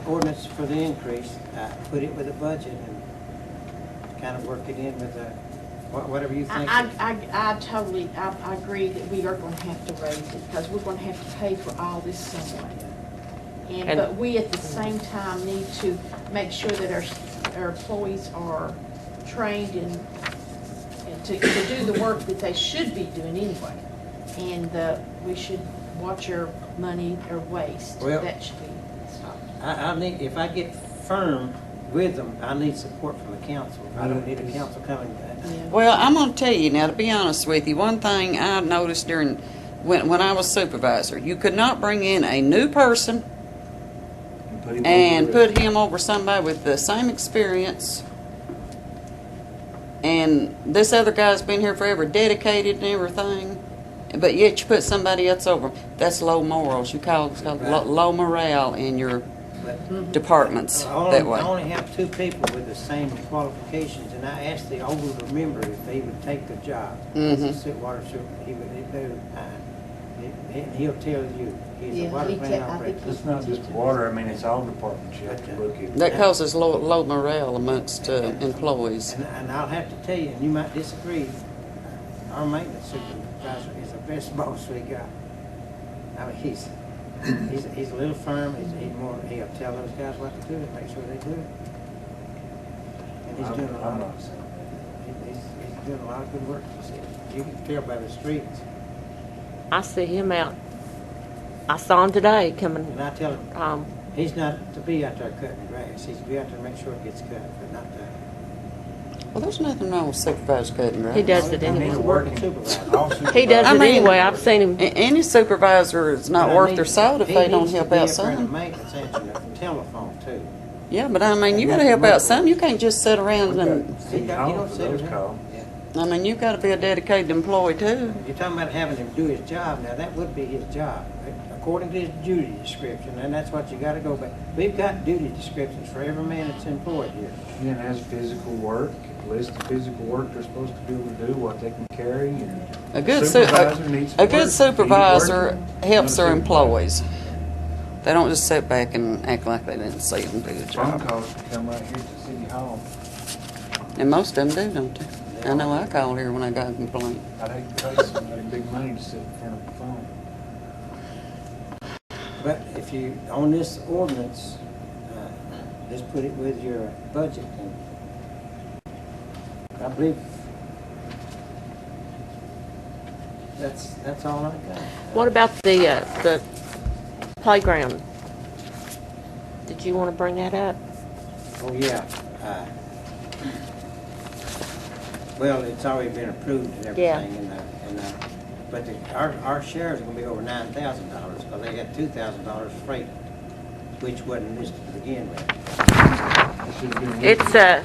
ordinance for the increase, I put it with a budget and kind of work it in with whatever you think. I totally, I agree that we are gonna have to raise it, because we're gonna have to pay for all this some way. But we at the same time need to make sure that our employees are trained and to do the work that they should be doing anyway. And we should watch our money, our waste. Well, That should be stopped. I need, if I get firm with them, I need support from the council. I don't need a council coming. Yeah. Well, I'm gonna tell you now, to be honest with you, one thing I noticed during when I was supervisor. You could not bring in a new person and put him over somebody with the same experience. And this other guy's been here forever, dedicated and everything, but yet you put somebody else over. That's low morals. You call it low morale in your departments that way. I only have two people with the same qualifications, and I asked the older member if he would take the job. Water super, he would do fine. And he'll tell you, he's a water plant operator. It's not just water, I mean, it's all departments you have to look at. That causes low morale amongst employees. And I'll have to tell you, and you might disagree, our maintenance supervisor is the best boss we got. I mean, he's a little firm, he'll tell those guys what to do and make sure they do it. And he's doing a lot of, he's doing a lot of good work, you can tell by the streets. I see him out. I saw him today coming. And I tell him, he's not to be out there cutting grass, he's to be out there to make sure it gets cut, but not that. Well, there's nothing wrong with supervisor cutting grass. He does it anyway. He's a working supervisor. He does it anyway. I've seen him. Any supervisor is not worth their salt if they don't help out some. He needs to be up there in the maintenance answering the telephone too. Yeah, but I mean, you gotta help out some. You can't just sit around and, You don't sit around. I mean, you gotta be a dedicated employee too. You're talking about having him do his job, now that would be his job, according to his duty description, and that's what you gotta go by. We've got duty descriptions for every man that's employed here. And it has physical work, list of physical work they're supposed to be able to do, what they can carry, and A good supervisor needs to a good work. supervisor Need to helps their work. employees. They don't just sit back and act like they didn't see them do the Phone job. calls to come right here to City Hall. And most of them do, don't they? I know I call here when I got a complaint. I'd hate to pay somebody big money to sit in front of the phone. But if you, on this ordinance, just put it with your budget, and I believe that's all I got. What about the playground? Did you want to bring that up? Oh, yeah. Well, it's already been approved and Yeah. everything, but our share is gonna be over $9,000, because they had $2,000 freight, which wasn't listed to begin with. It's Well,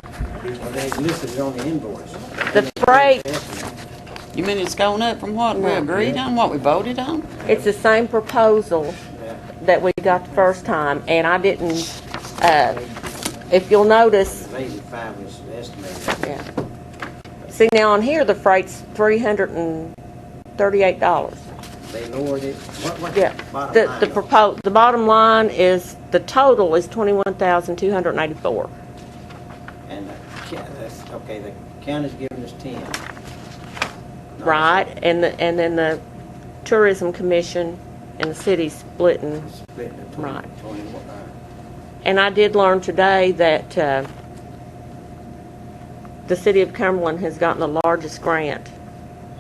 they listed it on the invoice. the freight. You mean it's going up from what we agreed on, what we voted on? It's the same proposal Yeah. that we got the first time, and I didn't. If you'll notice, 85 was estimated. yeah. See now on here the freight's $338. They lowered it. What's Yeah. the bottom line? The bottom line is the total is $21,284. And okay, the county's giving us 10. Right, and then the tourism commission and the city's splitting. Split the 20, Right. 21. And I did learn today that the city of Cumberland has gotten the largest grant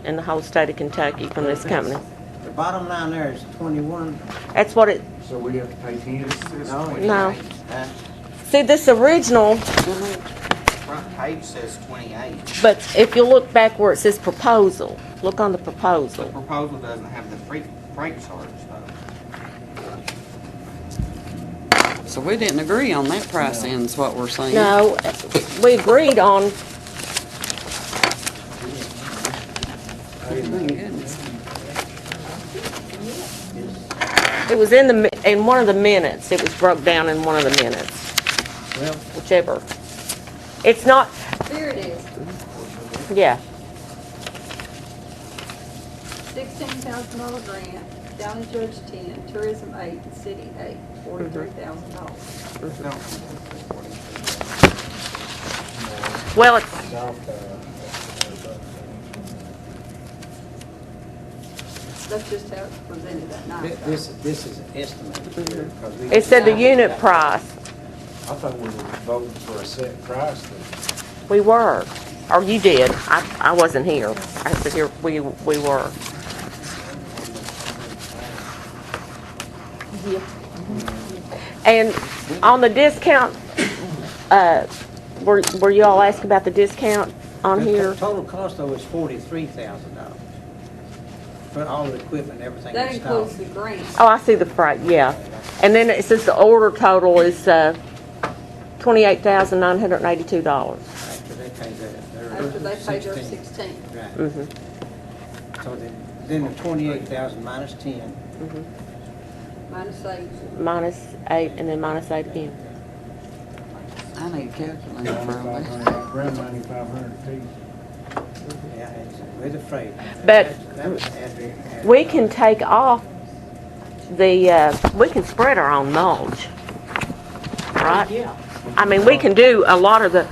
in the whole state of Kentucky from this company. The bottom line there is 21. That's what it. So we have to pay 10? No. See, this original, Front page says 28. but if you look back where it says proposal, look on the The proposal. proposal doesn't have the freight charge, though. So we didn't agree on that pricing is what we're saying. No, we agreed on, My goodness. it was in one of the minutes. It was broke down in one of the minutes, Well, whichever. It's not, There it is, yeah. $16,000 grant, county judge 10, tourism 8, and city 8, $43,000. Well, it's, That's just how it's presented that night. this is an estimate. because we- it said the unit price. I thought we were voting for a set price. We were, or you did. I wasn't here. I said here, we were. And on the discount, were you all asking about the discount on The here? total cost though is $43,000. for all the equipment, and everything That installed. includes the grant. Oh, I see the freight, yeah. And then it says the order total is $28,982. After they pay their After they pay their 16. 16. Right. Mm-hmm. So then the 28,000 minus 10, Minus 8. Minus 8 and then minus 8 again. I need a calculator for all this. Around 9,500 apiece. yeah, it's with the freight. But That was after- we can take off we can spread our own mulch, right? Yeah. I mean, we can do a lot of the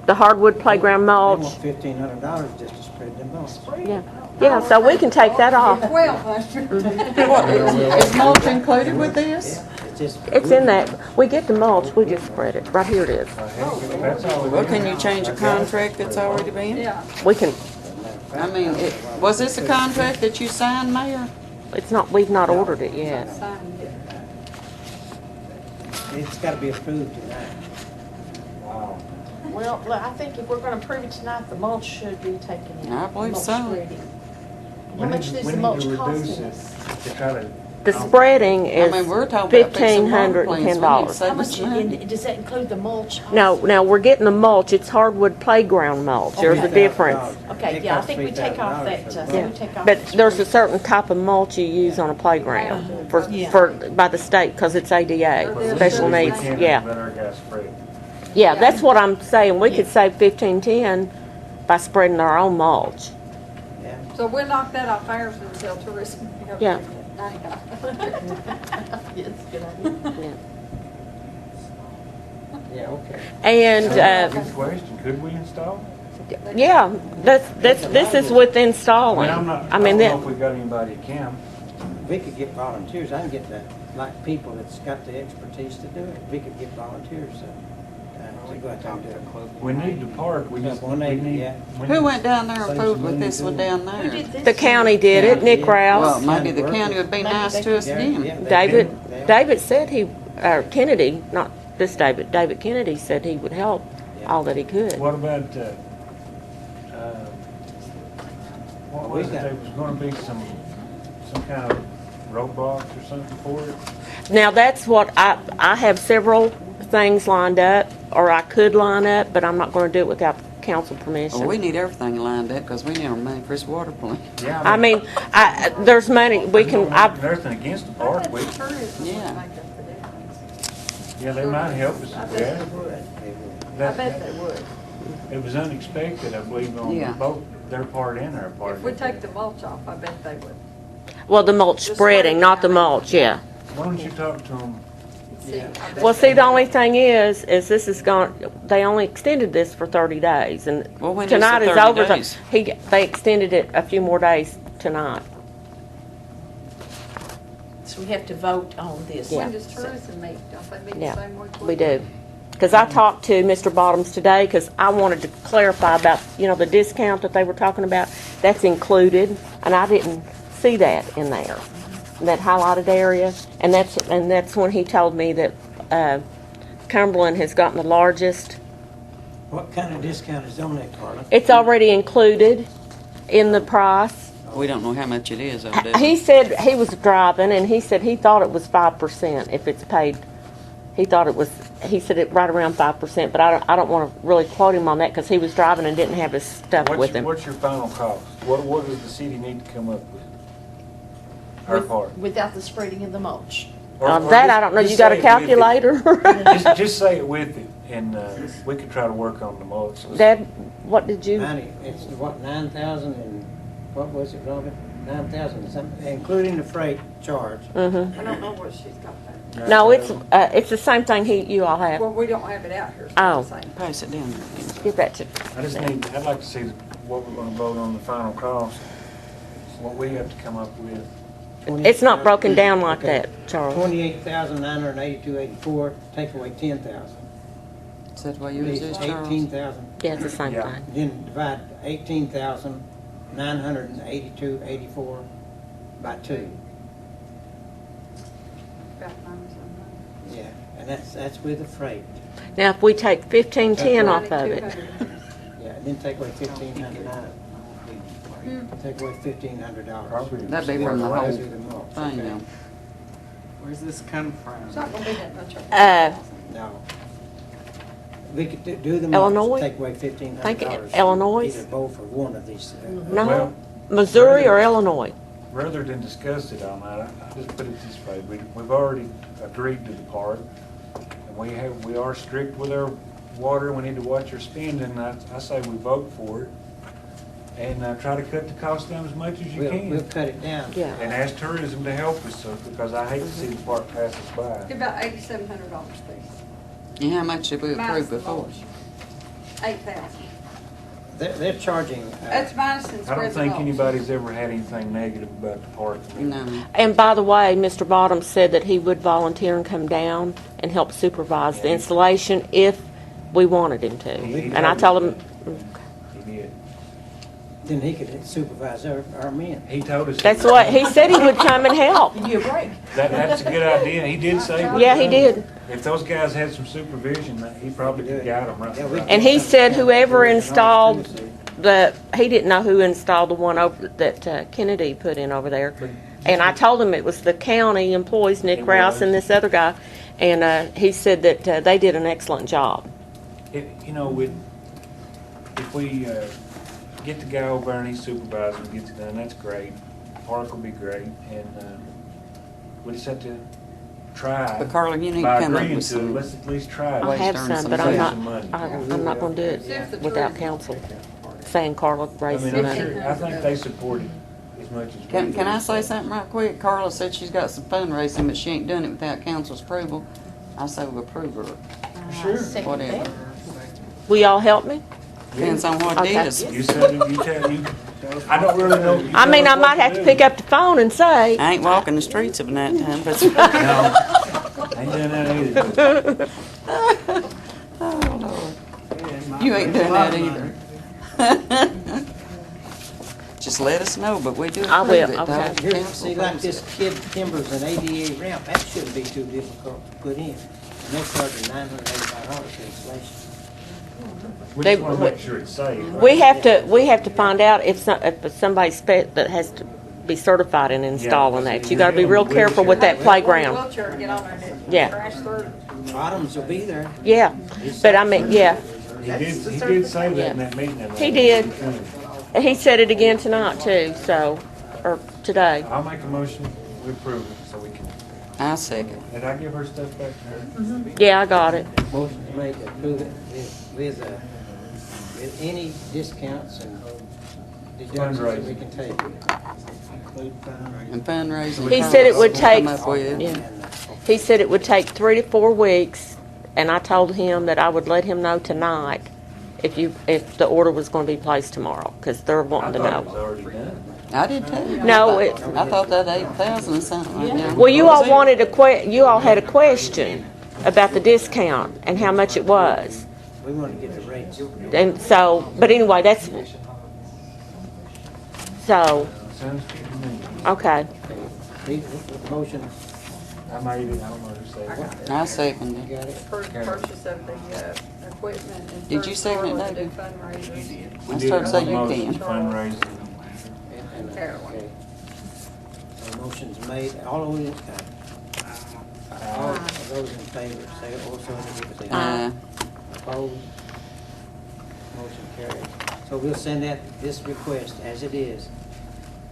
hardwood playground They mulch. want $1,500 just to spread them mulch. Yeah, so we can take that off. 1,200. What, is mulch included with this? Yeah, it's just. It's in that. We get the mulch, we just spread it. Right here it is. That's all. Well, can you change a contract that's already been? Yeah. We can, I mean, was this a contract that you signed, Mayor? we've not ordered it yet. Signed it. It's gotta be approved tonight. Wow. Well, look, I think if we're gonna approve it tonight, the mulch should be taken in. I believe Mulch so. spreading. We How need much to- is we the need mulch to reduce costing it us? To try to. The spreading I is mean, we're talking about fixing water plants. We need to $1,510. save How much, us money. and does that include the mulch? No, now we're getting the mulch. It's hardwood playground mulch. There's a difference. Okay, yeah, I think we take off that, so Yeah. we take off. But the there's a spread. certain type of mulch you use on a playground Yeah. by the state because it's ADA, There's special a- needs. We can't Yeah, let our guys spread. yeah, that's what I'm saying. We could save 1510 by spreading our own mulch. Yeah. So we'll knock that off ours until tourism. Yeah. Yes, good idea. Yeah, okay. And Good question, could we install? yeah, this is with installing. I'm not, I I mean, don't know that, if we got anybody that can. We could get volunteers. I can get that, like people that's got the expertise to do it. We could get volunteers to go out there and do it. We need the park, we just, we 180, need. yeah. we Who need- went down there and Save fooled some with money this one doing it. down Who there? did this? the county did it. Nick Well, Rouse, maybe the county would be nice to us Yeah, again. yeah, they David. do. They- David said Kennedy, not this David. David Kennedy said he would help all that he could. What about, what We was it, got- there was gonna be some kind of roadblocks or something for it? Now that's what I have several things lined up, or I could line up, but I'm not going to do it without council permission. Well, we need everything lined up because we need our money for this water plant. Yeah, I mean, there's money we can. There's nothing against the park, we, Tourism would Yeah. make up the difference. yeah, they might help us I with bet that. they would. They would. I That- bet they would. It was unexpected, I believe, on Yeah. both their part and our part. If we take the mulch off, I bet they would. Well, the mulch The spreading, not the spreading, I mean. mulch. Yeah. Why don't you talk to them? See, I bet Well, they see, the would. only thing is this is gone. They only extended this for 30 days, and Well, when is tonight the is 30 over. days? They extended it a few more days tonight. So we have to vote on this. Yeah. When does tourism meet? Don't they meet Yeah, the same week? we do. Because I talked to Mr. Bottoms today because I wanted to clarify about, the discount that they were talking about. That's included, and I didn't see that in there, that highlighted area. And that's when he told me that Cumberland has gotten the largest. What kind of discount is on that, Carla? It's already included in the price. We don't know how much it is, though, do we? He said he was driving, and he said he thought it was 5% if it's paid. He thought it was. He said it right around 5%, but I don't want to really quote him on that because he was driving and didn't have his stuff with him. What's your final cost? What does the city need to come up with? Our part. Without the spreading of the mulch. Or That just- I don't know. just You got a say it with it. calculator? Just say it with it, and we could try to work on the mulch. Dad, what did you? 90, it's what, 9,000 and, what was it, Robin? 9,000 something, including the freight charge. Mm-hmm. I don't know what she's got there. No, it's the same thing you all have. Well, we don't have it out here. so Oh. it's the same. Pass it down there. Give that to. I'd like to see what we're gonna vote on the final cost, what we have to come up with. It's not broken down like Okay. that, Charles. 28,982.84, take away 10,000. Is that what yours is, Charles? 18,000, Yeah, it's the same Yeah. thing. then divide 18,982.84 by 2. About 9,000. Yeah, and that's with the freight. Now, if we take 1510 off of it, 9,200. Yeah, and then take away 1,500. Take away $1,500. Property. That'd be from the whole Through the mulch, thing okay. now. Where's this come from? It's not gonna be that much. No. We could do the mulch, Illinois? take away $1,500. Think Illinois? Either both or one of these. No, Well, Missouri or Illinois? Rather than discuss it all night, I just put it this way, we've already agreed to the part, and we are strict with our water, we need to watch our spending, I say we vote for it, and try to cut the cost down as much as you We'll can. cut it down. Yeah. And ask tourism to help us, so, because I hate to see the park pass us by. About $8,700 piece. And how much did we Minus approve the before? mulch. 8,000. They're charging, That's minus and I spread don't the think mulch. anybody's ever had anything negative about the park. No. And by the way, Mr. Bottoms said that he would volunteer and come down and help supervise the installation if we wanted him to. And I told him, He did. then he could supervise our men. He told us. that's what, he said he would come and help. Give you a break. That's a good idea, he did say. Yeah, he did. If those guys had some supervision, he probably could guide them right. Yeah, we- And he said whoever installed he didn't know who installed the one over that Kennedy put in over there. And I told him it was the county employees, Nick It Rouse was. and this other guy. And he said that they did an excellent job. You know, if we get the guy over there and he's supervising, gets it done, that's great. Park will be great, and we just have to try. But Carla, you need to by come up agreeing with to it, some. let's at least try. I have Waste some, some but I'm save not, some money. I'm not gonna do it without council saying Carla I raised mean, the I'm money. sure, I think they support it as much as we do. Can I say something right quick? Carla said she's got some fundraising, but she ain't doing it without council's approval. I say we approve her, Sure. whatever. Will y'all help me? Depends on what Okay. it is. You said it, I don't really know. You I mean, tell I us might what to have to do. pick up the phone and say, I ain't walking the streets of night time, but. No, ain't doing that either. Oh, Lord. You ain't doing that either. Just let us know, but we do I approve will, it. okay. dog. Here's, Council see, like approves this it. kid timbers and ADA ramp, that shouldn't be too difficult to put in. And they're charging $985 for installation. We They- just wanna make sure it's safe. right? we have to find out if somebody's that has to be certified in installing that. You gotta be real careful with that playground. Wheelchair, get on there and Yeah. crash through. Bottoms will be there. Yeah, but I mean, yeah, He did say that in that meeting. He did. he said it again tonight too, so, or today. I'll make a motion, we approve it, so we can, I second. did I give her stuff back to her? Yeah, I got it. Motion to make, approve it with any discounts and deductions that we can take. And fundraising. He said it would Carla's take- come up with. Yeah. He said it would take 3 to 4 weeks, and I told him that I would let him know tonight if the order was going to be placed tomorrow, because they're I wanting to thought it was know. already done. I did too. No, I thought that 8,000 or something right now. Well, you all wanted you all had a question about the discount and how much it was. We want to get the rates. And so, but anyway, so, Sounds good to me. okay. The motion, I made it, I don't know who said it. I second you it. got it? For purchase of the equipment and. Did you second it, Carla to do David? fundraisers. We I did started to say you one motion, can. fundraising. And, Carolyn. okay. So motion's made, all of those in favor, say also, say aye. Opposed? Motion carries. So we'll send this request as it is,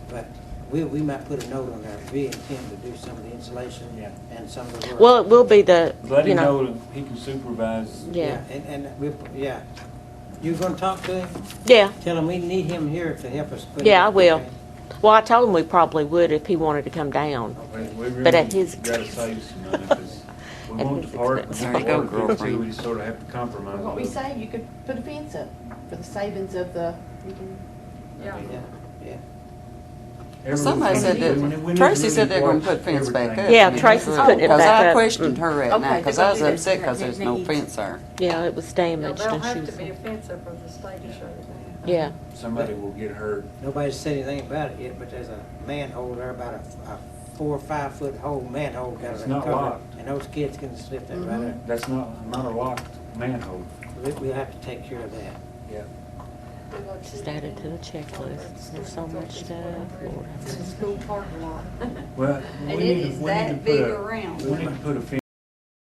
but we might put a note on there, we intend to do some of the installation Yeah. and some of the work. Well, it will be the, Let you him know, know that he can supervise. yeah, Yeah. You gonna talk to him? yeah. Tell him we need him here to help us put. Yeah, it- I will. okay. Well, I told him we probably would if he wanted to come down. We really But at his gotta save some money, because we At want his the park, expense. There you go, girlfriend. we just sort of have to compromise. What we a little. say, you could put a fence up for the savings of the, you can, Yeah. Yeah. Somebody said that, Tracy said they're gonna put fence back up. Yeah, Tracy's putting it Because back I up. questioned her right Okay, now, because they're I gonna was do that. upset because there's no Needs- fence there. Yeah, it was Now, damaged there'll and she have was, to be a fence up for the state to shut it down. yeah. Somebody will get hurt. Nobody's said anything about it yet, but there's a manhole there, about a 4 or 5 foot hole, manhole got It's it not covered. locked. And those kids can slip that right there. That's not a locked manhole. We'll have to take care of that. Yeah. Just added to the checklist. There's so much stuff, Lord. have It's a mercy. school parking lot. Well, And it is that big around. We need to put a fence